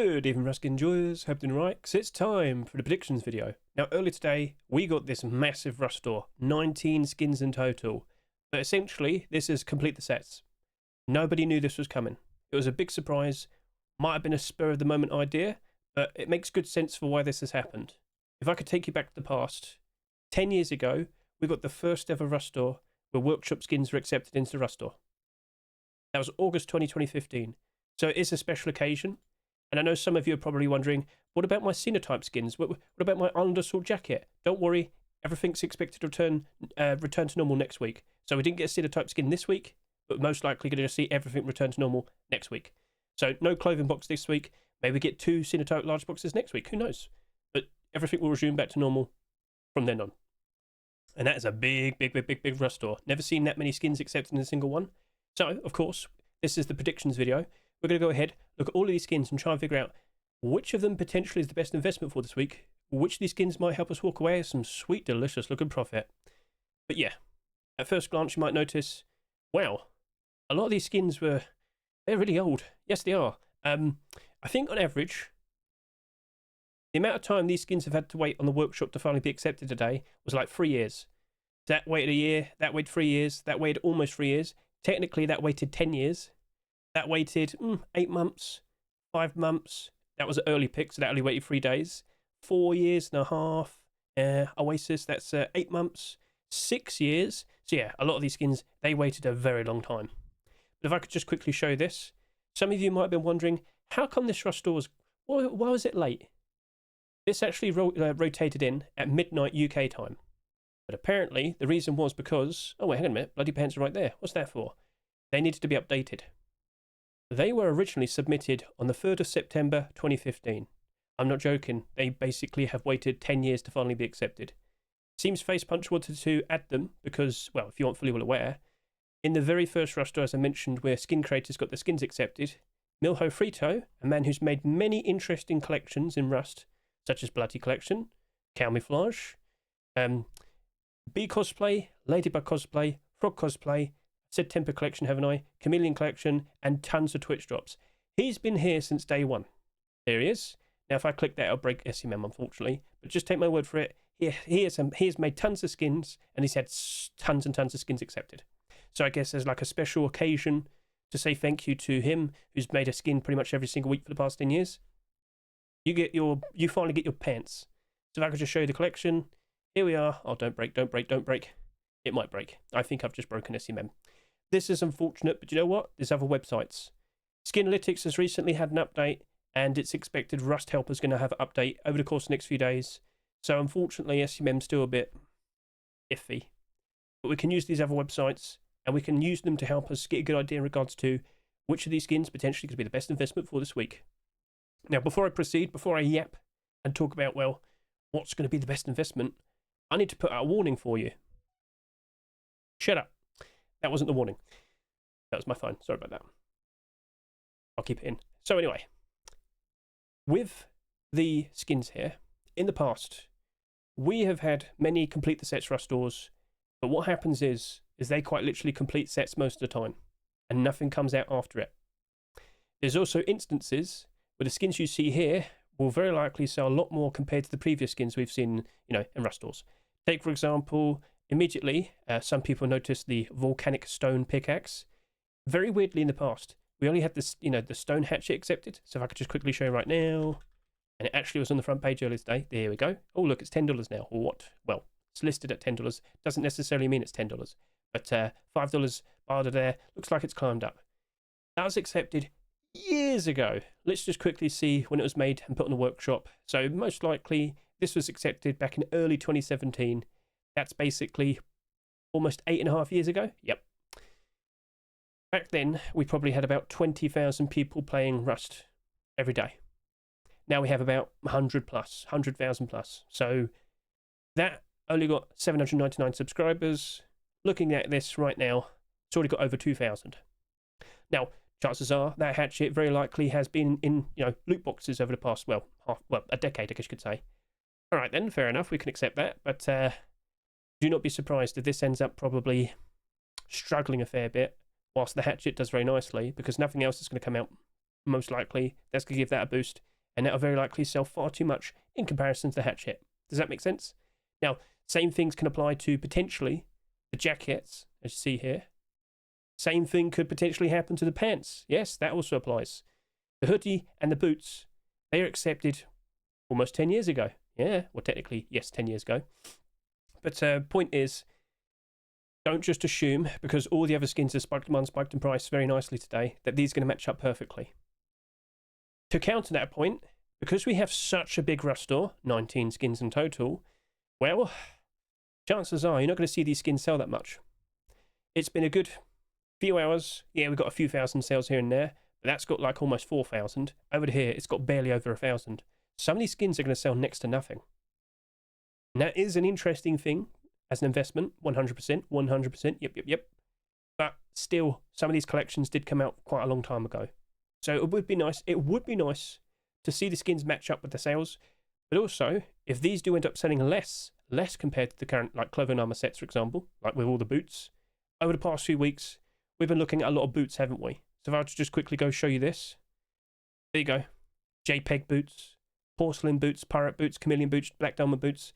Good evening, Rust enjoyers. Hope you're doing right, 'cause it's time for the predictions video. Now, earlier today, we got this massive Rust store, 19 skins in total. But essentially, this is complete the sets. Nobody knew this was coming. It was a big surprise. Might have been a spur of the moment idea, but it makes good sense for why this has happened. If I could take you back to the past, 10 years ago, we got the first ever Rust store where workshop skins were accepted into the Rust store. That was August 2015. So it is a special occasion. And I know some of you are probably wondering, what about my Xenotype skins? What about my Volcanic jacket? Don't worry, everything's expected to return to normal next week. So we didn't get a Xenotype skin this week, but most likely going to see everything return to normal next week. So no clothing box this week. Maybe we get 2 Xenotype large boxes next week. Who knows? But everything will resume back to normal from then on. And that is a big Rust store. Never seen that many skins accepted in a single one. So, of course, this is the predictions video. We're going to go ahead, look at all of these skins and try and figure out which of them potentially is the best investment for this week, which of these skins might help us walk away with some sweet, delicious looking profit. But yeah, at first glance you might notice, wow, a lot of these skins they're really old. Yes, they are. I think on average, the amount of time these skins have had to wait on the workshop to finally be accepted today was like 3 years. That waited a year, that waited 3 years, that waited almost 3 years. Technically, that waited 10 years. That waited 8 months, 5 months. That was an early pick, so that only waited 3 days. 4 years and a half. Oasis, that's 8 months. 6 years. So yeah, a lot of these skins, they waited a very long time. But if I could just quickly show this. Some of you might have been wondering, how come this Rust store why was it late? This actually rotated in at midnight UK time. But apparently, the reason was because... Oh wait, hang on a minute. Bloody pants are right there. What's that for? They needed to be updated. They were originally submitted on the 3rd of September 2015. I'm not joking, they basically have waited 10 years to finally be accepted. Seems Facepunch wanted to add them because, well, if you aren't fully well aware, in the very first Rust store, as I mentioned, where skin creators got their skins accepted, Milho Frito, a man who's made many interesting collections in Rust, such as Bloody Collection, Camouflage, Bee Cosplay, Ladybug Cosplay, Frog Cosplay, Said Temper Collection, haven't I? Chameleon Collection, and tons of Twitch drops. He's been here since day one. There he is. Now, if I click that, it'll break SMM, unfortunately. But just take my word for it. He has made tons of skins, and he's had tons and tons of skins accepted. So I guess there's like a special occasion to say thank you to him, who's made a skin pretty much every single week for the past 10 years. You finally get your pants. So if I could just show you the collection. Here we are. Oh, don't break, don't break, don't break. It might break. I think I've just broken SMM. This is unfortunate, but you know what? There's other websites. Skinalytics has recently had an update, and it's expected Rust Help is going to have an update over the course of the next few days. So unfortunately, SMM's still a bit iffy. But we can use these other websites, and we can use them to help us get a good idea in regards to which of these skins potentially could be the best investment for this week. Now, before I proceed, before I yap and talk about, well, what's going to be the best investment, I need to put out a warning for you. Shut up. That wasn't the warning. That was my phone. Sorry about that. I'll keep it in. So anyway, with the skins here, in the past, we have had many complete the sets Rust stores, but what happens is they quite literally complete sets most of the time, and nothing comes out after it. There's also instances where the skins you see here will very likely sell a lot more compared to the previous skins we've seen, in Rust stores. Take, for example... Immediately, some people noticed the Volcanic stone pickaxe. Very weirdly in the past, we only had this, the stone hatchet accepted. So if I could just quickly show you right now. And it actually was on the front page earlier today. There we go. Oh, look, it's $10 now. Or what? Well, it's listed at $10. Doesn't necessarily mean it's $10. But $5 barred there. Looks like it's climbed up. That was accepted years ago. Let's just quickly see when it was made and put on the workshop. So most likely, this was accepted back in early 2017. That's basically almost 8.5 years ago. Yep. Back then, we probably had about 20,000 people playing Rust every day. Now we have about 100 plus, 100,000 plus. So that only got 799 subscribers. Looking at this right now, it's already got over 2,000. Now, chances are that hatchet very likely has been in, loot boxes over the past, a decade, I guess you could say. All right then, fair enough, we can accept that, but do not be surprised if this ends up probably struggling a fair bit, whilst the hatchet does very nicely, because nothing else is going to come out most likely that's going to give that a boost, and that'll very likely sell far too much in comparison to the hatch hit. Does that make sense? Now, same things can apply to potentially the jackets, as you see here. Same thing could potentially happen to the pants. Yes, that also applies. The hoodie and the boots, they are accepted almost 10 years ago. Yeah, well, technically, yes, 10 years ago. But point is, don't just assume, because all the other skins have spiked in price very nicely today, that these are going to match up perfectly. To counter that point, because we have such a big rush store, 19 skins in total, well, chances are you're not going to see these skins sell that much. It's been a good few hours. Yeah, we've got a few thousand sales here and there, but that's got like almost 4,000. Over here, it's got barely over 1,000. Some of these skins are going to sell next to nothing. And that is an interesting thing as an investment, 100%, yep. But still, some of these collections did come out quite a long time ago. So it would be nice to see the skins match up with the sales. But also, if these do end up selling less compared to the current, like clothing armor sets, for example, like with all the boots, over the past few weeks, we've been looking at a lot of boots, haven't we? So if I were to just quickly go show you this. There you go. JPEG boots, porcelain boots, pirate boots, chameleon boots, black diamond boots.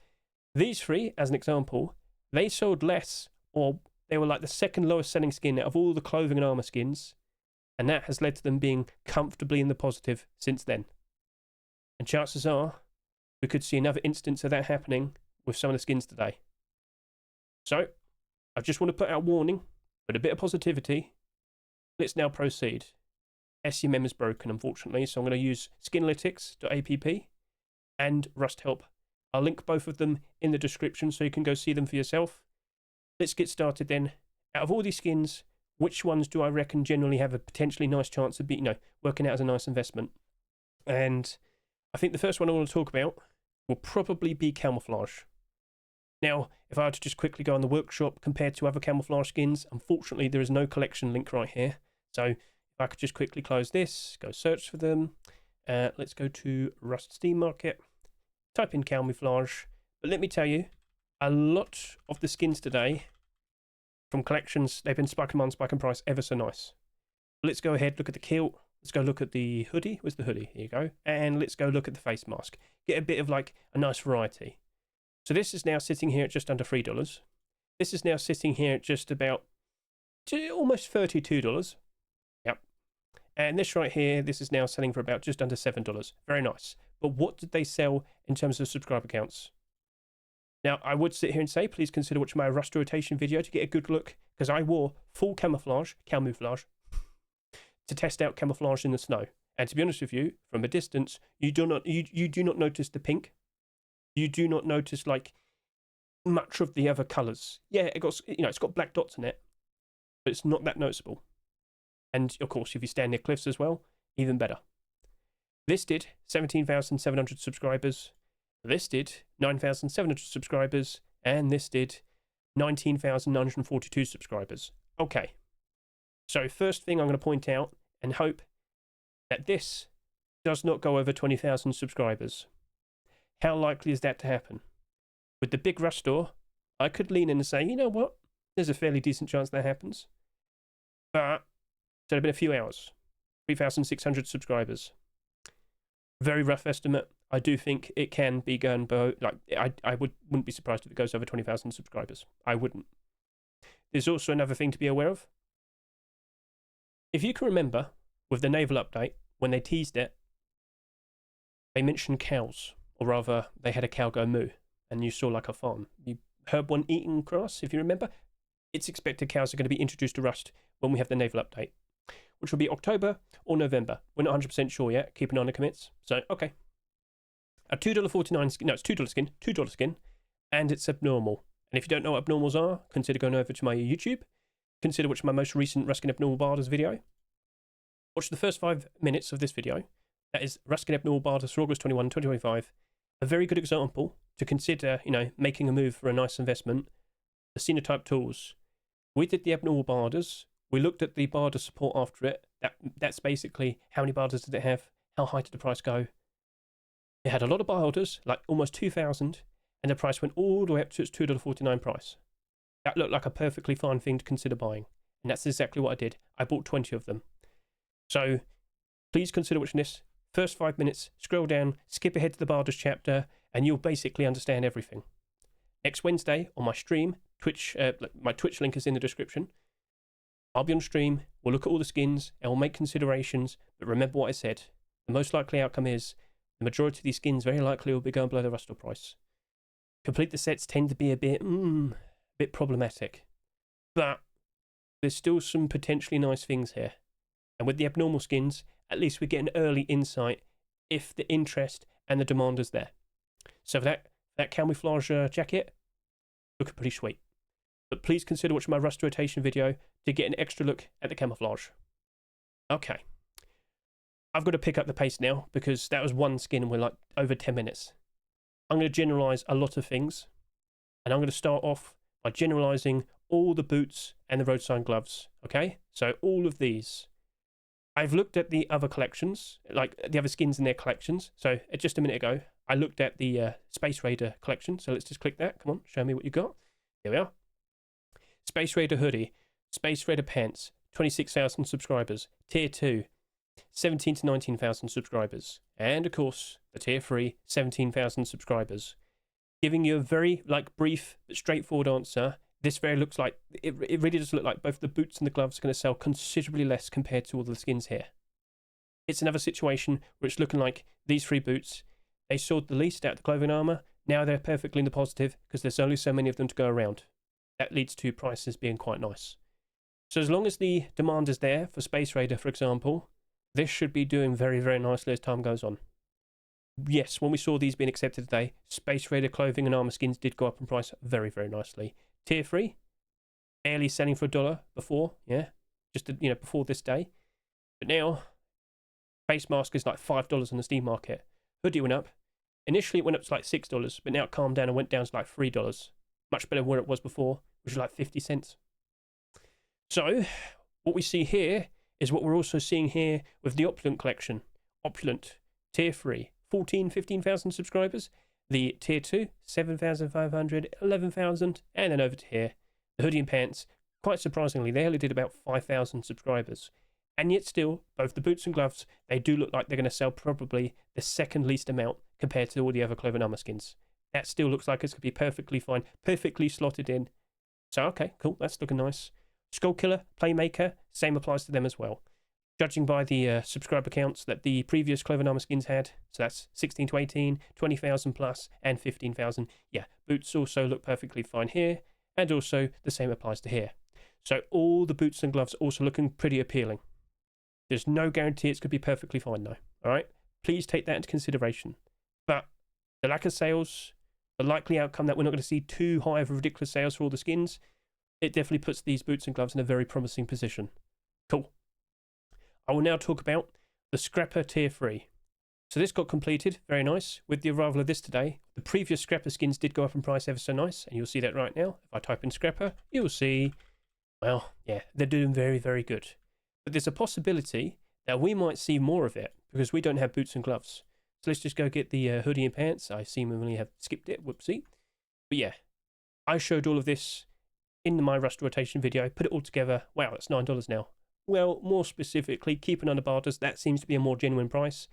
These three, as an example, they sold less, or they were like the second lowest selling skin out of all the clothing and armor skins, and that has led to them being comfortably in the positive since then. And chances are, we could see another instance of that happening with some of the skins today. So, I just want to put out a warning, but a bit of positivity. Let's now proceed. SEMM is broken, unfortunately, so I'm going to use skinalytics.app and Rust Help. I'll link both of them in the description so you can go see them for yourself. Let's get started then. Out of all these skins, which ones do I reckon generally have a potentially nice chance of working out as a nice investment? And I think the first one I want to talk about will probably be camouflage. Now, if I were to just quickly go on the workshop compared to other camouflage skins, unfortunately there is no collection link right here. So if I could just quickly close this, go search for them. Let's go to Rust Steam Market. Type in camouflage, but let me tell you, a lot of the skins today from collections, they've been spiking in price ever so nice. Let's go ahead, look at the kilt, let's go look at the hoodie, where's the hoodie, here you go, and let's go look at the face mask, get a bit of like a nice variety. So this is now sitting here at just under $3, this is now sitting here at just about almost $32, yep, and this right here, this is now selling for about just under $7, very nice. But what did they sell in terms of subscriber counts? Now, I would sit here and say, please consider watching my Rust rotation video to get a good look, because I wore full camouflage, to test out camouflage in the snow. And to be honest with you, from a distance, you do not notice the pink. You do not notice like much of the other colours. Yeah, it's got black dots in it, but it's not that noticeable. And of course, if you stand near cliffs as well, even better. This did 17,700 subscribers, this did 9,700 subscribers, and this did 19,942 subscribers. Okay, so first thing I'm going to point out and hope that this does not go over 20,000 subscribers. How likely is that to happen? With the big Rust store, I could lean in and say, you know what, there's a fairly decent chance that happens. But it's only been a few hours, 3,600 subscribers. Very rough estimate. I do think it can be going below, like, I wouldn't be surprised if it goes over 20,000 subscribers. I wouldn't. There's also another thing to be aware of. If you can remember, with the naval update, when they teased it, they mentioned cows, or rather, they had a cow go moo, and you saw like a farm. You heard one eating grass, if you remember. It's expected cows are going to be introduced to Rust when we have the naval update, which will be October or November. We're not 100% sure yet. Keep an eye on the commits. So, okay. A $2.49 skin. No, it's $2 skin. $2 skin. And it's abnormal. And if you don't know what abnormals are, consider going over to my YouTube. Consider watching my most recent Ruskin Abnormal Barders video. Watch the first 5 minutes of this video. That is Ruskin Abnormal Barders for August 21, 2025. A very good example to consider, making a move for a nice investment. The Xenotype tools. We did the Abnormal Barders. We looked at the barter support after it. That's basically how many barters did it have? How high did the price go? It had a lot of barters, like almost 2,000, and the price went all the way up to its $2.49 price. That looked like a perfectly fine thing to consider buying, and that's exactly what I did. I bought 20 of them. So please consider watching this. First 5 minutes, scroll down, skip ahead to the Barders chapter, and you'll basically understand everything. Next Wednesday on my stream, Twitch, my Twitch link is in the description. I'll be on stream, we'll look at all the skins, and we'll make considerations, but remember what I said. The most likely outcome is, the majority of these skins very likely will be going below the Rust price. Complete the sets tend to be a bit problematic. But there's still some potentially nice things here. And with the abnormal skins, at least we get an early insight if the interest and the demand is there. So for that camouflage jacket, looking pretty sweet. But please consider watching my rust rotation video to get an extra look at the camouflage. Okay. I've got to pick up the pace now because that was one skin and we're like over 10 minutes. I'm going to generalize a lot of things. And I'm going to start off by generalizing all the boots and the road sign gloves. Okay? So all of these. I've looked at the other collections, like the other skins in their collections. So just a minute ago, I looked at the Space Raider collection. So let's just click that. Come on, show me what you got. Here we are. Space Raider hoodie, Space Raider pants, 26,000 subscribers. Tier 2, 17 to 19,000 subscribers. And of course, the Tier 3, 17,000 subscribers. Giving you a very brief but straightforward answer. This very looks like, it really does look like both the boots and the gloves are going to sell considerably less compared to all the skins here. It's another situation where it's looking like these 3 boots, they sold the least out of the clothing armour. Now they're perfectly in the positive because there's only so many of them to go around. That leads to prices being quite nice. So as long as the demand is there for Space Raider, for example, this should be doing very, very nicely as time goes on. Yes, when we saw these being accepted today, Space Raider clothing and armour skins did go up in price very, very nicely. Tier 3, barely selling for $1 before, yeah, just before this day. But now, face mask is like $5 on the Steam market. Hoodie went up. Initially it went up to like $6, but now it calmed down and went down to like $3. Much better than where it was before, which was like 50 cents. So, what we see here is what we're also seeing here with the Opulent collection. Opulent, Tier 3, 15,000 subscribers. The Tier 2, 7,500, 11,000, and then over to here, the hoodie and pants, quite surprisingly, they only did about 5,000 subscribers. And yet still, both the boots and gloves, they do look like they're going to sell probably the second least amount compared to all the other clothing armor skins. That still looks like it's going to be perfectly fine, perfectly slotted in. So, okay, cool, that's looking nice. Skull Killer, Playmaker, same applies to them as well. Judging by the subscriber counts that the previous clothing armor skins had, so that's 16 to 18, 20,000 plus, and 15,000. Yeah, boots also look perfectly fine here, and also the same applies to here. So all the boots and gloves also looking pretty appealing. There's no guarantee it's going to be perfectly fine though, alright? Please take that into consideration. But the lack of sales, the likely outcome that we're not going to see too high of ridiculous sales for all the skins, it definitely puts these boots and gloves in a very promising position. Cool. I will now talk about the Scrapper Tier 3. So this got completed, very nice. With the arrival of this today, the previous Scrapper skins did go up in price ever so nice, and you'll see that right now. If I type in Scrapper, you'll see, well, yeah, they're doing very, very good. But there's a possibility that we might see more of it, because we don't have boots and gloves. So let's just go get the hoodie and pants. I seemingly have skipped it, whoopsie. But yeah, I showed all of this in my Rust rotation video, put it all together. Wow, that's $9 now. Well, more specifically, keeping on the Barders, that seems to be a more genuine price.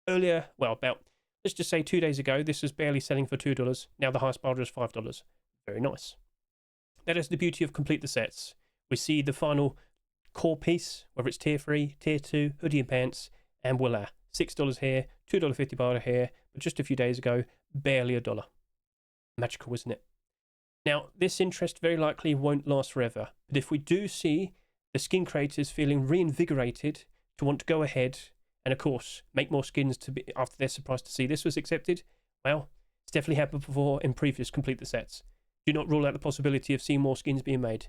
Earlier, well, about, let's just say 2 days ago, this was barely selling for $2. Now the highest Barder is $5. Very nice. That is the beauty of complete the sets. We see the final core piece, whether it's Tier 3, Tier 2, hoodie and pants, and voila. $6 here, $2.50 Barder here, but just a few days ago, barely $1. Magical, isn't it? Now, this interest very likely won't last forever, but if we do see the skin creators feeling reinvigorated to want to go ahead and, of course, make more skins to be after they're surprised to see this was accepted, well, it's definitely happened before in previous complete the sets. Do not rule out the possibility of seeing more skins being made.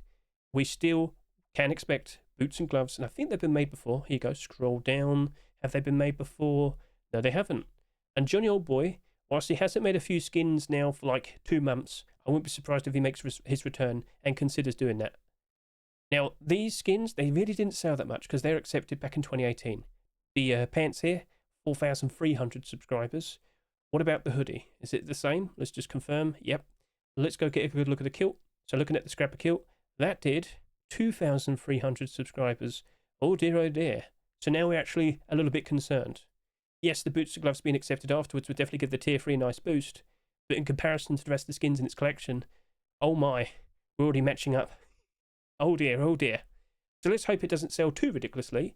We still can expect boots and gloves, and I think they've been made before. Here you go, scroll down. Have they been made before? No, they haven't. And Johnny Old Boy, whilst he hasn't made a few skins now for like 2 months, I wouldn't be surprised if he makes his return and considers doing that. Now, these skins, they really didn't sell that much because they were accepted back in 2018. The pants here, 4,300 subscribers. What about the hoodie? Is it the same? Let's just confirm. Yep. Let's go get a good look at the kilt. So looking at the Scrapper kilt, that did 2,300 subscribers. Oh dear, oh dear. So now we're actually a little bit concerned. Yes, the boots and gloves being accepted afterwards would definitely give the tier 3 a nice boost, but in comparison to the rest of the skins in its collection, oh my, we're already matching up. Oh dear, oh dear. So let's hope it doesn't sell too ridiculously,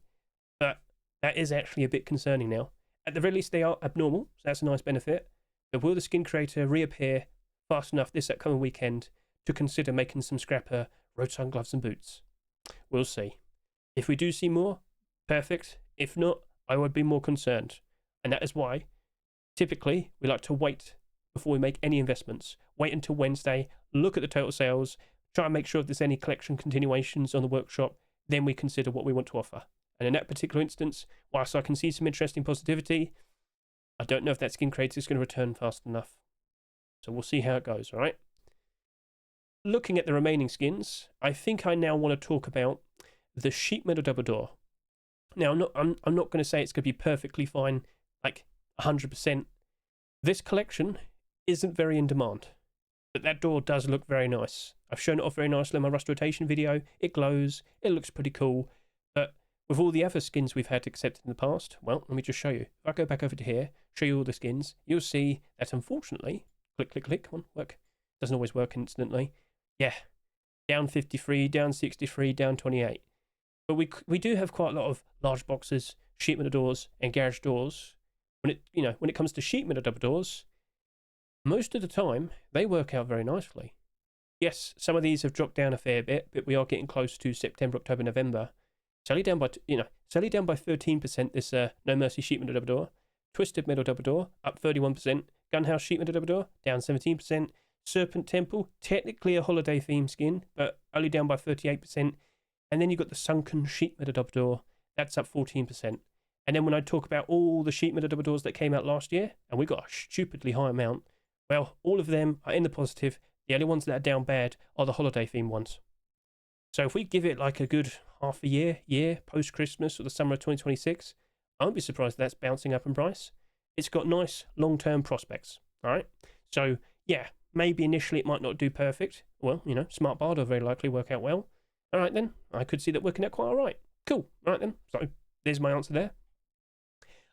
but that is actually a bit concerning now. At the very least, they are abnormal, so that's a nice benefit. But will the skin creator reappear fast enough this upcoming weekend to consider making some scrapper roadside gloves and boots? We'll see. If we do see more, perfect. If not, I would be more concerned. And that is why, typically, we like to wait before we make any investments. Wait until Wednesday, look at the total sales, try and make sure if there's any collection continuations on the workshop, then we consider what we want to offer. And in that particular instance, whilst I can see some interesting positivity, I don't know if that skin creator is going to return fast enough. So we'll see how it goes, all right? Looking at the remaining skins, I think I now want to talk about the sheet metal double door. Now, I'm not going to say it's going to be perfectly fine, like 100%. This collection isn't very in demand, but that door does look very nice. I've shown it off very nicely in my rust rotation video. It glows, it looks pretty cool, but with all the other skins we've had accepted in the past, well, let me just show you. If I go back over to here, show you all the skins, you'll see that unfortunately, click, click, click, come on, work. Doesn't always work instantly. Yeah, down 53, down 63, down 28. But we do have quite a lot of large boxes, sheet metal doors, and garage doors. When it comes to sheet metal double doors, most of the time they work out very nicely. Yes, some of these have dropped down a fair bit, but we are getting close to September, October, November. Slightly down by 13%. This No Mercy sheet metal double door, Twisted metal double door up 31%, Gunhouse sheet metal double door down 17%, Serpent Temple technically a holiday theme skin, but only down by 38%. And then you've got the Sunken sheet metal double door, that's up 14%. And then when I talk about all the sheet metal double doors that came out last year, and we got a stupidly high amount, well, all of them are in the positive. The only ones that are down bad are the holiday theme ones. So if we give it like a good half a year post-Christmas or the summer of 2026, I won't be surprised if that's bouncing up in price. It's got nice long-term prospects, all right? So, yeah, maybe initially it might not do perfect. Well, Smart Bard will very likely work out well. All right, then. I could see that working out quite all right. Cool. All right, then. So there's my answer there.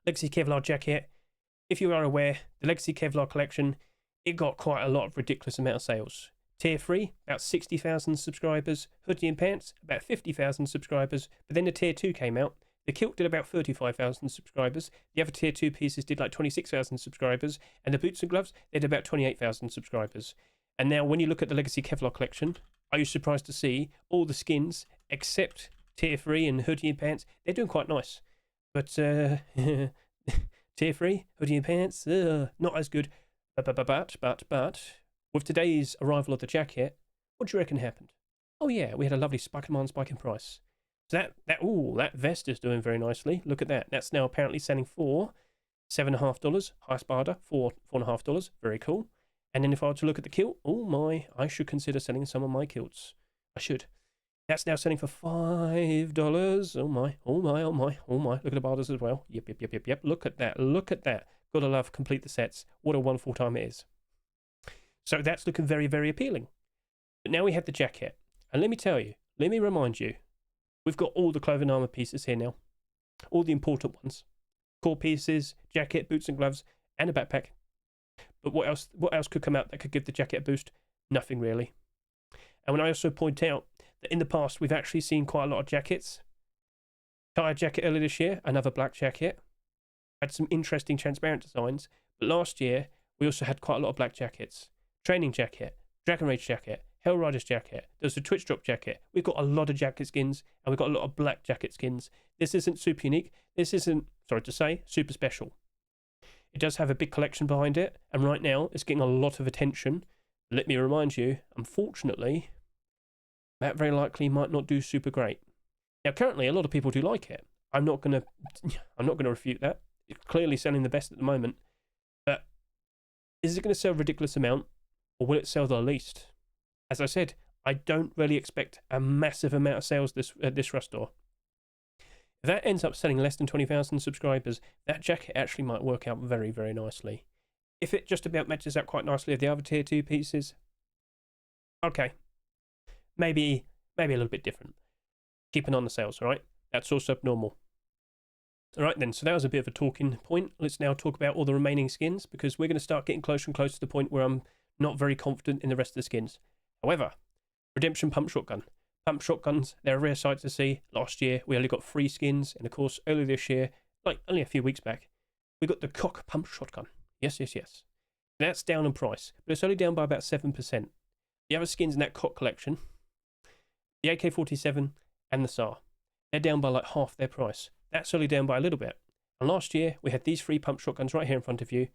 Legacy Kevlar Jacket. If you are aware, the Legacy Kevlar collection, it got quite a lot of ridiculous amount of sales. Tier 3, about 60,000 subscribers. Hoodie and Pants, about 50,000 subscribers. But then the Tier 2 came out. The kilt did about 35,000 subscribers. The other Tier 2 pieces did like 26,000 subscribers. And the boots and gloves, they did about 28,000 subscribers. And now when you look at the Legacy Kevlar collection, are you surprised to see all the skins, except Tier 3 and Hoodie and Pants, they're doing quite nice. But Tier 3, Hoodie and Pants, not as good. But with today's arrival of the jacket, what do you reckon happened? Oh yeah, we had a lovely spike in price. So that vest is doing very nicely. Look at that. That's now apparently selling for $7.50. Highest barter for $4.50. Very cool. And then if I were to look at the kilt, oh my, I should consider selling some of my kilts. I should. That's now selling for $5. Oh my, oh my, oh my, oh my. Look at the barters as well. Yep. Look at that. Look at that. Gotta love complete the sets. What a wonderful time it is. So that's looking very, very appealing. But now we have the jacket. And let me remind you, we've got all the clothing armor pieces here now. All the important ones. Core pieces, jacket, boots and gloves, and a backpack. But what else could come out that could give the jacket a boost? Nothing really. And when I also point out that in the past we've actually seen quite a lot of jackets. Tire jacket earlier this year, another black jacket. Had some interesting transparent designs. But last year we also had quite a lot of black jackets. Training jacket, Dragon Rage jacket, Hell Riders jacket, there's a Twitch Drop jacket. We've got a lot of jacket skins, and we've got a lot of black jacket skins. This isn't super unique. This isn't, sorry to say, super special. It does have a big collection behind it, and right now it's getting a lot of attention. Let me remind you, unfortunately, that very likely might not do super great. Now, currently, a lot of people do like it. I'm not gonna refute that. It's clearly selling the best at the moment, but is it going to sell a ridiculous amount? Or will it sell the least? As I said, I don't really expect a massive amount of sales this rust door. If that ends up selling less than 20,000 subscribers, that jacket actually might work out very, very nicely. If it just about matches up quite nicely with the other tier 2 pieces, okay. Maybe a little bit different. Keep an eye on the sales, alright? That's also abnormal. All right then, so that was a bit of a talking point. Let's now talk about all the remaining skins, because we're going to start getting closer and closer to the point where I'm not very confident in the rest of the skins. However, Redemption Pump Shotgun. Pump shotguns, they're a rare sight to see. Last year, we only got 3 skins, and of course, earlier this year, like only a few weeks back, we got the Cock Pump Shotgun. Yes, yes, yes. That's down in price, but it's only down by about 7%. The other skins in that Cock collection, the AK-47 and the SAR, they're down by like half their price. That's only down by a little bit. And last year, we had these 3 pump shotguns right here in front of you.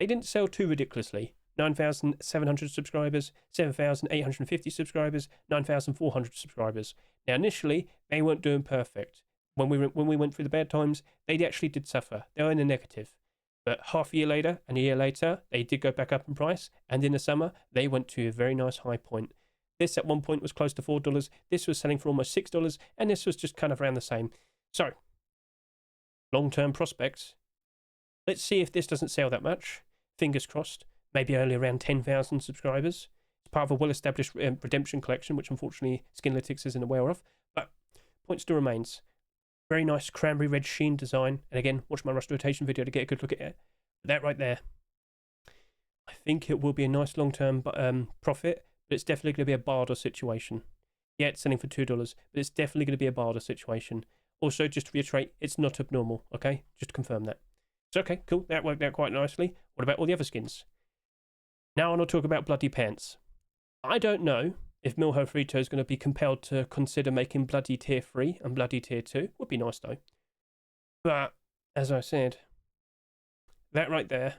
They didn't sell too ridiculously. 9,700 subscribers, 7,850 subscribers, 9,400 subscribers. Now, initially, they weren't doing perfect. When we went through the bad times, they actually did suffer. They were in the negative. But half a year later and a year later, they did go back up in price. And in the summer, they went to a very nice high point. This at one point was close to $4. This was selling for almost $6. And this was just kind of around the same. So, long-term prospects. Let's see if this doesn't sell that much. Fingers crossed. Maybe only around 10,000 subscribers. It's part of a well-established redemption collection, which unfortunately Skinnables isn't aware of. But point still remains. Very nice cranberry red sheen design. And again, watch my rust rotation video to get a good look at it. That right there. I think it will be a nice long-term profit, but it's definitely going to be a barter situation. Yeah, it's selling for $2, but it's definitely going to be a barter situation. Also, just to reiterate, it's not abnormal, okay? Just to confirm that. So, okay, cool. That worked out quite nicely. What about all the other skins? Now I want to talk about Bloody Pants. I don't know if Milho Frito is going to be compelled to consider making Bloody Tier 3 and Bloody Tier 2. Would be nice, though. But, as I said, that right there,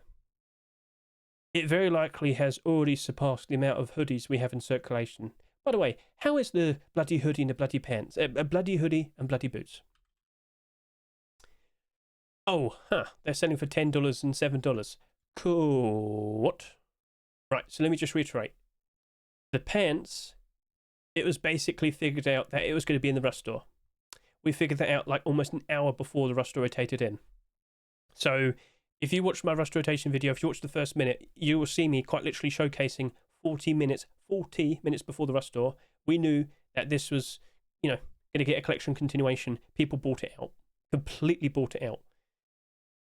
it very likely has already surpassed the amount of hoodies we have in circulation. By the way, how is the Bloody Hoodie and the Bloody Pants? A Bloody Hoodie and Bloody Boots. Oh, they're selling for $10 and $7. Cool. What? Right, so let me just reiterate. The pants, it was basically figured out that it was going to be in the rust store. We figured that out like almost an hour before the rust store rotated in. So if you watch my rust rotation video, if you watch the first minute, you will see me quite literally showcasing 40 minutes before the rust store. We knew that this was, going to get a collection continuation. People bought it out. Completely bought it out.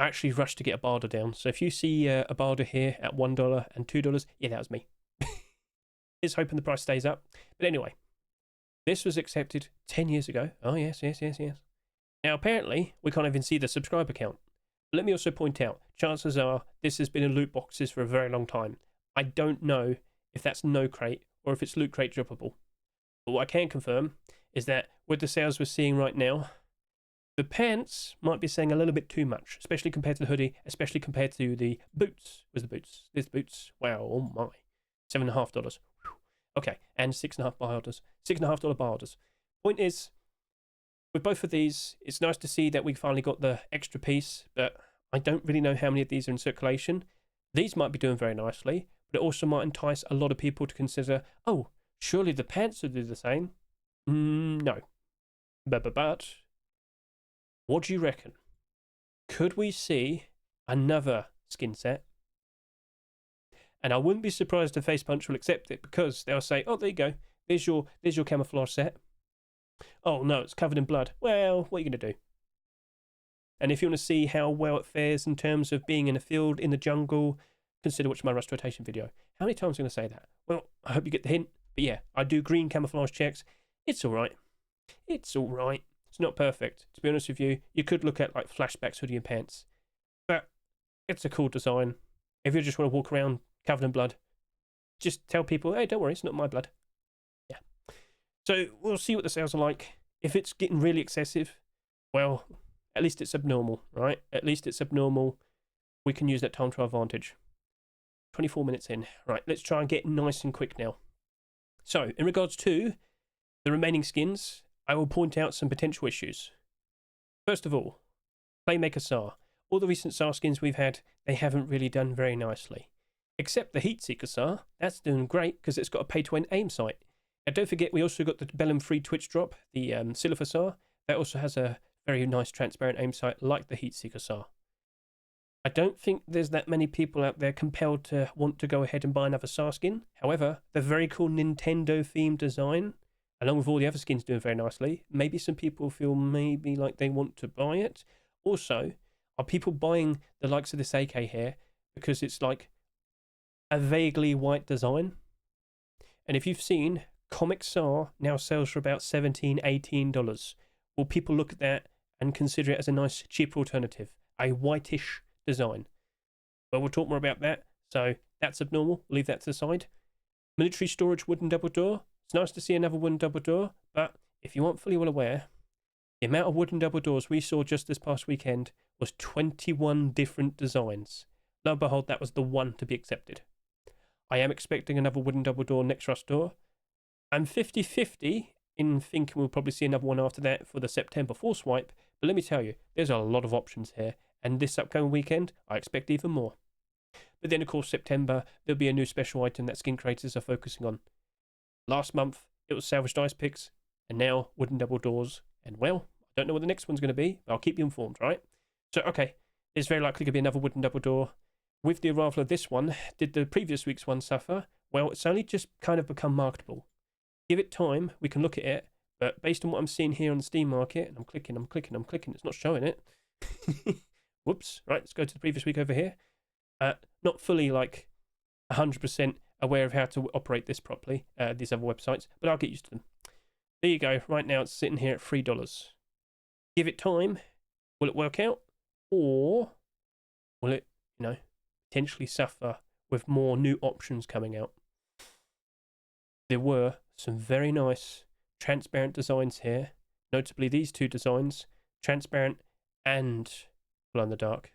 I actually rushed to get a barter down. So if you see a barter here at $1 and $2, yeah, that was me. Here's hoping the price stays up. But anyway, this was accepted 10 years ago. Oh, yes, yes, yes, yes. Now, apparently, we can't even see the subscriber count. But let me also point out, chances are this has been in loot boxes for a very long time. I don't know if that's no crate or if it's loot crate droppable. But what I can confirm is that with the sales we're seeing right now, the pants might be saying a little bit too much, especially compared to the hoodie, especially compared to the boots. Where's the boots? There's the boots. Wow, oh my. $7.50. Okay, and $6.50 bars. $6.50 bars. Point is, with both of these, it's nice to see that we finally got the extra piece, but I don't really know how many of these are in circulation. These might be doing very nicely, but it also might entice a lot of people to consider, oh, surely the pants will do the same. No. But what do you reckon? Could we see another skin set? And I wouldn't be surprised if Face Punch will accept it, because they'll say, oh, there you go. There's your camouflage set. Oh, no, it's covered in blood. Well, what are you going to do? And if you want to see how well it fares in terms of being in a field, in the jungle, consider watching my rust rotation video. How many times am I going to say that? Well, I hope you get the hint. But yeah, I do green camouflage checks. It's all right. It's all right. It's not perfect. To be honest with you, you could look at like Flashback's hoodie and pants. But it's a cool design. If you just want to walk around covered in blood, just tell people, hey, don't worry, it's not my blood. Yeah. So we'll see what the sales are like. If it's getting really excessive, well, at least it's abnormal, right? At least it's abnormal. We can use that time to our advantage. 24 minutes in. Right, let's try and get nice and quick now. So, in regards to the remaining skins, I will point out some potential issues. First of all, Playmaker SAR. All the recent SAR skins we've had, they haven't really done very nicely. Except the Heatseeker SAR, that's doing great because it's got a pay-to-win aim sight. And don't forget, we also got the Bellum Free Twitch drop, the Silver SAR. That also has a very nice transparent aim sight like the Heatseeker SAR. I don't think there's that many people out there compelled to want to go ahead and buy another SAR skin. However, the very cool Nintendo-themed design, along with all the other skins doing very nicely, maybe some people feel maybe like they want to buy it. Also, are people buying the likes of this AK here because it's like a vaguely white design? And if you've seen, Comic SAR now sells for about $17, $18. Will people look at that and consider it as a nice, cheaper alternative? A whitish design. Well, we'll talk more about that. So that's abnormal. We'll leave that to the side. Military storage wooden double door. It's nice to see another wooden double door, but if you aren't fully well aware, the amount of wooden double doors we saw just this past weekend was 21 different designs. Lo and behold, that was the one to be accepted. I am expecting another wooden double door next rust door. I'm 50-50 in thinking we'll probably see another one after that for the September force wipe, but let me tell you, there's a lot of options here, and this upcoming weekend, I expect even more. But then, of course, September, there'll be a new special item that skin creators are focusing on. Last month, it was salvaged ice picks, and now wooden double doors. And, well, I don't know what the next one's going to be, but I'll keep you informed, right? So, okay, there's very likely going to be another wooden double door. With the arrival of this one, did the previous week's one suffer? Well, it's only just kind of become marketable. Give it time, we can look at it, but based on what I'm seeing here on the Steam market, and I'm clicking, it's not showing it. Whoops, right, let's go to the previous week over here. Not fully, like, 100% aware of how to operate this properly, these other websites, but I'll get used to them. There you go, right now it's sitting here at $3. Give it time, will it work out? Or will it, potentially suffer with more new options coming out? There were some very nice transparent designs here, notably these two designs, transparent and glow in the dark.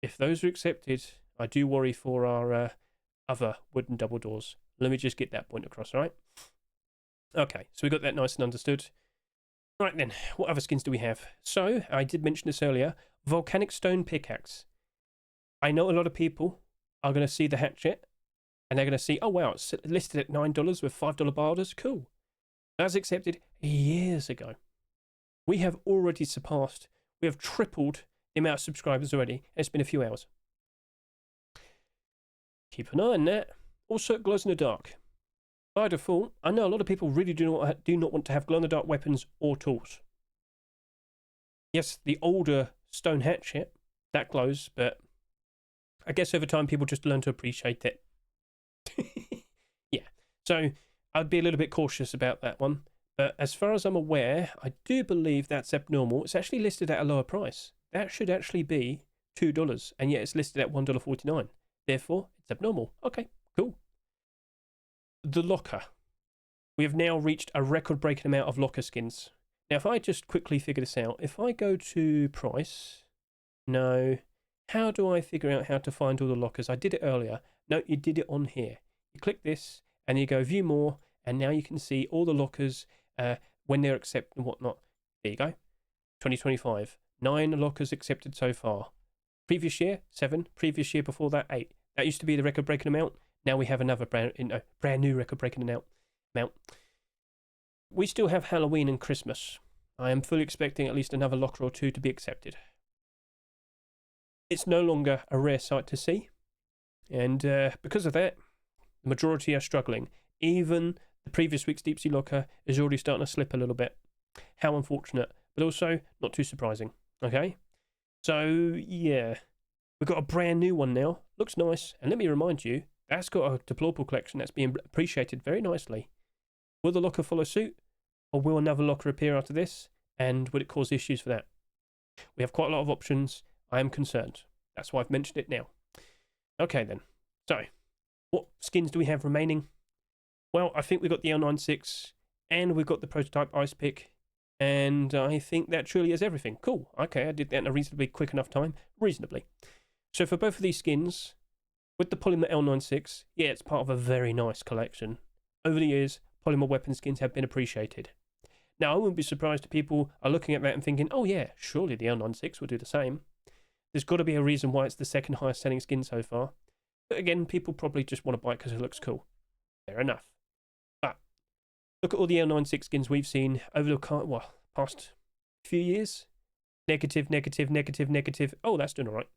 If those are accepted, I do worry for our other wooden double doors. Let me just get that point across, right? Okay, so we got that nice and understood. Right then, what other skins do we have? So, I did mention this earlier, Volcanic Stone Pickaxe. I know a lot of people are going to see the hatchet, and they're going to see, oh wow, it's listed at $9 with $5 borders. Cool. That was accepted years ago. We have already surpassed, we have tripled the amount of subscribers already. It's been a few hours. Keep an eye on that. Also, it glows in the dark. By default, I know a lot of people really do not want to have glow-in-the-dark weapons or tools. Yes, the older stone hatchet, that glows, but I guess over time people just learn to appreciate it. Yeah, so I'd be a little bit cautious about that one. But as far as I'm aware, I do believe that's abnormal. It's actually listed at a lower price. That should actually be $2, and yet it's listed at $1.49. Therefore, it's abnormal. Okay, cool. The locker. We have now reached a record-breaking amount of locker skins. Now, if I just quickly figure this out, if I go to price, no, how do I figure out how to find all the lockers? I did it earlier. No, you did it on here. You click this, and you go view more, and now you can see all the lockers when they're accepted and whatnot. There you go. 2025. 9 lockers accepted so far. Previous year, 7. Previous year before that, 8. That used to be the record-breaking amount. Now we have another brand new record-breaking amount. We still have Halloween and Christmas. I am fully expecting at least another locker or 2 to be accepted. It's no longer a rare sight to see. And because of that, the majority are struggling. Even the previous week's deep sea locker is already starting to slip a little bit. How unfortunate, but also not too surprising. Okay? So, yeah. We've got a brand new one now. Looks nice. And let me remind you, that's got a deplorable collection that's being appreciated very nicely. Will the locker follow suit? Or will another locker appear after this? And will it cause issues for that? We have quite a lot of options. I am concerned. That's why I've mentioned it now. Okay then. So, what skins do we have remaining? Well, I think we've got the L96 and we've got the prototype Icepick. And I think that truly is everything. Cool. Okay, I did that in a reasonably quick enough time. Reasonably. So for both of these skins, with the Polymer L96, yeah, it's part of a very nice collection. Over the years, Polymer weapon skins have been appreciated. Now, I wouldn't be surprised if people are looking at that and thinking, oh yeah, surely the L96 will do the same. There's got to be a reason why it's the second highest selling skin so far. But again, people probably just want to buy it because it looks cool. Fair enough. But look at all the L96 skins we've seen over the past few years. Negative. Oh, that's doing all right.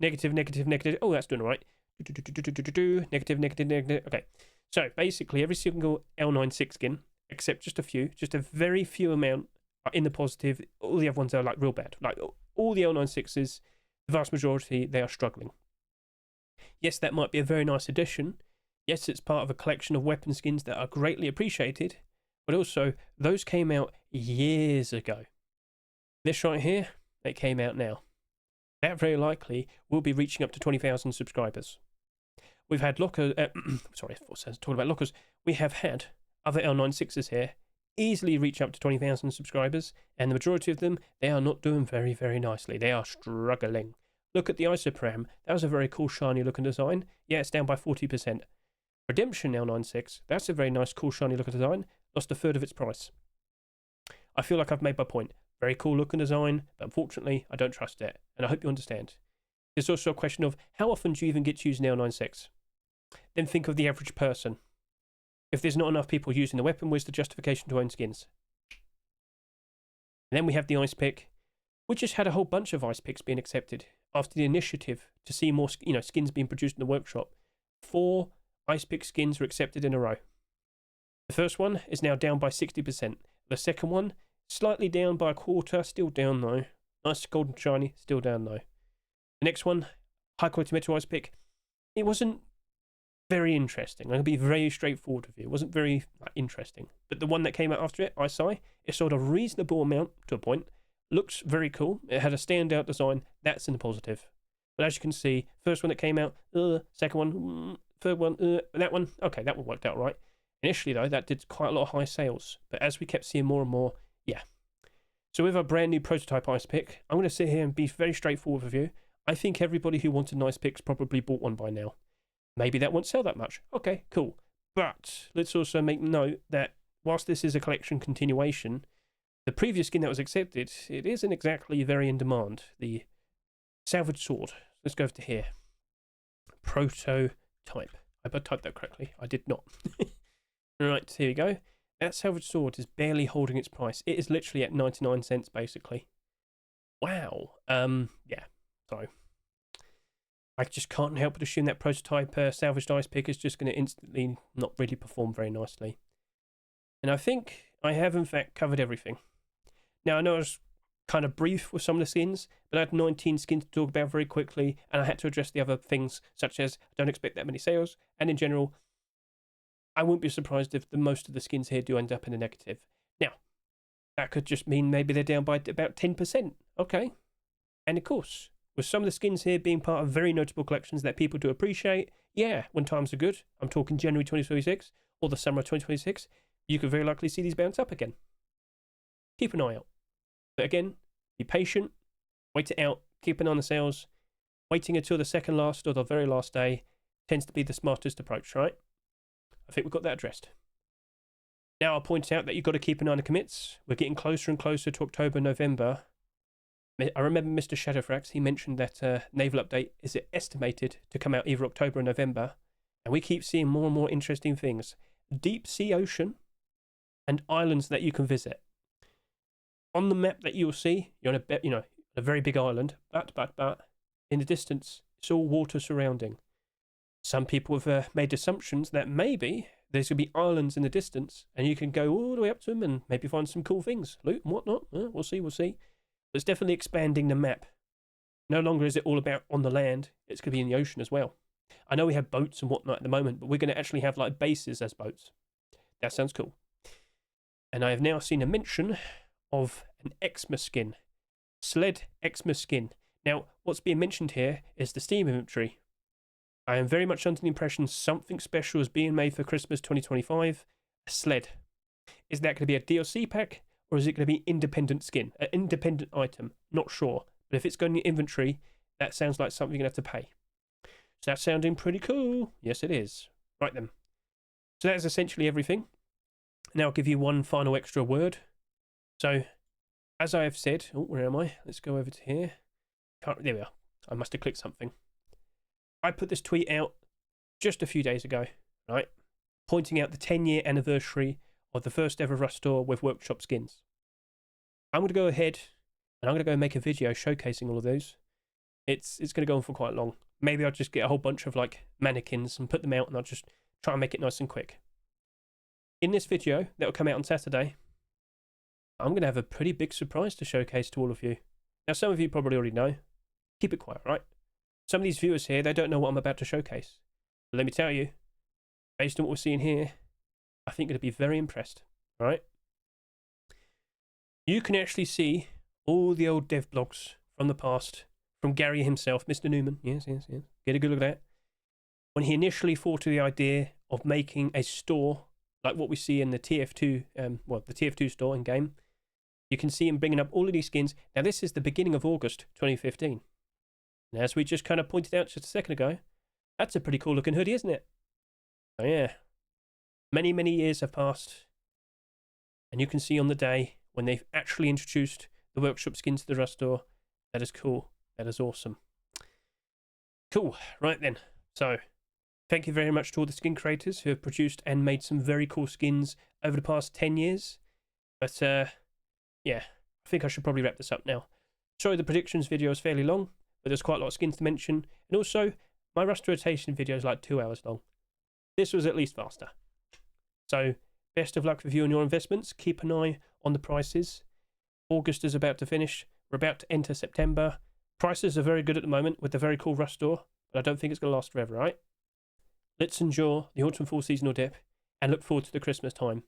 Negative. Oh, that's doing all right. Negative. Okay. So basically, every single L96 skin, except just a few, just a very few amount are in the positive. All the other ones are like real bad. Like all the L96s, the vast majority, they are struggling. Yes, that might be a very nice addition. Yes, it's part of a collection of weapon skins that are greatly appreciated, but also those came out years ago. This right here, it came out now. That very likely will be reaching up to 20,000 subscribers. We've had lockers, sorry, I was talking about lockers. We have had other L96s here easily reach up to 20,000 subscribers, and the majority of them, they are not doing very, very nicely. They are struggling. Look at the Isoprem. That was a very cool, shiny looking design. Yeah, it's down by 40%. Redemption L96, that's a very nice, cool, shiny looking design. Lost a third of its price. I feel like I've made my point. Very cool looking design, but unfortunately, I don't trust it. And I hope you understand. There's also a question of how often do you even get to use an L96? Then think of the average person. If there's not enough people using the weapon, where's the justification to own skins? And then we have the Icepick. We just had a whole bunch of Icepicks being accepted after the initiative to see more, skins being produced in the workshop. 4 Icepick skins were accepted in a row. The first one is now down by 60%. The second one, slightly down by a quarter, still down though. Nice golden shiny, still down though. The next one, high quality metal Icepick. It wasn't very interesting. I'm going to be very straightforward with you. It wasn't very interesting. But the one that came out after it, ISI, it sold a reasonable amount to a point. Looks very cool. It had a standout design. That's in the positive. But as you can see, first one that came out, second one, third one, that one, okay, that one worked out right. Initially though, that did quite a lot of high sales. But as we kept seeing more and more, yeah. So with our brand new prototype Icepick, I'm going to sit here and be very straightforward with you. I think everybody who wanted an Icepick's probably bought one by now. Maybe that won't sell that much. Okay, cool. But let's also make note that whilst this is a collection continuation, the previous skin that was accepted, it isn't exactly very in demand. The salvage sword. Let's go over to here. Prototype. I hope I typed that correctly. I did not. Right, here we go. That salvage sword is barely holding its price. It is literally at 99 cents, basically. Wow. Yeah. So I just can't help but assume that prototype salvaged Icepick is just going to instantly not really perform very nicely. And I think I have in fact covered everything. Now I know I was kind of brief with some of the skins, but I had 19 skins to talk about very quickly, and I had to address the other things, such as I don't expect that many sales, and in general, I wouldn't be surprised if most of the skins here do end up in a negative. Now, that could just mean maybe they're down by about 10%. Okay. And of course, with some of the skins here being part of very notable collections that people do appreciate, yeah, when times are good, I'm talking January 2026 or the summer of 2026, you could very likely see these bounce up again. Keep an eye out. But again, be patient, wait it out, keep an eye on the sales. Waiting until the second last or the very last day tends to be the smartest approach, right? I think we've got that addressed. Now I'll point out that you've got to keep an eye on the commits. We're getting closer and closer to October, November. I remember Mr. Shadowfrax, he mentioned that Naval Update is estimated to come out either October or November. And we keep seeing more and more interesting things. Deep sea ocean and islands that you can visit. On the map that you'll see, you're on a very big island, but in the distance, it's all water surrounding. Some people have made assumptions that maybe there's going to be islands in the distance and you can go all the way up to them and maybe find some cool things, loot and whatnot. We'll see. But it's definitely expanding the map. No longer is it all about on the land, it's going to be in the ocean as well. I know we have boats and whatnot at the moment, but we're going to actually have like bases as boats. That sounds cool. And I have now seen a mention of an Xmas skin. Sled Xmas skin. Now, what's being mentioned here is the Steam inventory. I am very much under the impression something special is being made for Christmas 2025. A Sled. Is that going to be a DLC pack, or is it going to be independent skin? An independent item? Not sure. But if it's going in your inventory, that sounds like something you're going to have to pay. So that's sounding pretty cool. Yes, it is. Right then. So that is essentially everything. Now I'll give you one final extra word. So, as I have said, where am I? Let's go over to here. There we are. I must have clicked something. I put this tweet out just a few days ago, right? Pointing out the 10-year anniversary of the first ever Rust store with workshop skins. I'm going to go ahead and I'm going to go make a video showcasing all of those. It's going to go on for quite long. Maybe I'll just get a whole bunch of like mannequins and put them out, and I'll just try and make it nice and quick. In this video that will come out on Saturday, I'm going to have a pretty big surprise to showcase to all of you. Now, some of you probably already know. Keep it quiet, right? Some of these viewers here, they don't know what I'm about to showcase. But let me tell you, based on what we're seeing here, I think you're going to be very impressed, all right? You can actually see all the old dev blogs from the past, from Gary himself, Mr. Newman. Yes. Get a good look at that. When he initially thought of the idea of making a store like what we see in the TF2, the TF2 store in game, you can see him bringing up all of these skins. Now, this is the beginning of August 2015. And as we just kind of pointed out just a second ago, that's a pretty cool looking hoodie, isn't it? Oh, yeah. Many, many years have passed. And you can see on the day when they've actually introduced the workshop skins to the Rust store, that is cool. That is awesome. Cool. Right then. So, thank you very much to all the skin creators who have produced and made some very cool skins over the past 10 years. But, yeah, I think I should probably wrap this up now. Sorry, the predictions video is fairly long, but there's quite a lot of skins to mention. And also, my Rust rotation video is like 2 hours long. This was at least faster. So, best of luck with you and your investments. Keep an eye on the prices. August is about to finish. We're about to enter September. Prices are very good at the moment with the very cool Rust store, but I don't think it's going to last forever, right? Let's enjoy the autumn fall seasonal dip and look forward to the Christmas time.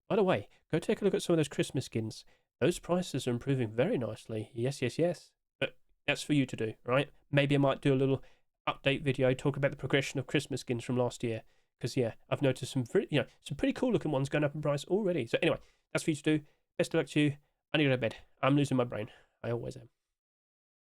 By the way, go take a look at some of those Christmas skins. Those prices are improving very nicely. Yes. But that's for you to do, right? Maybe I might do a little update video, talk about the progression of Christmas skins from last year. Because, yeah, I've noticed some pretty cool looking ones going up in price already. So anyway, that's for you to do. Best of luck to you. I need to go to bed. I'm losing my brain. I always am.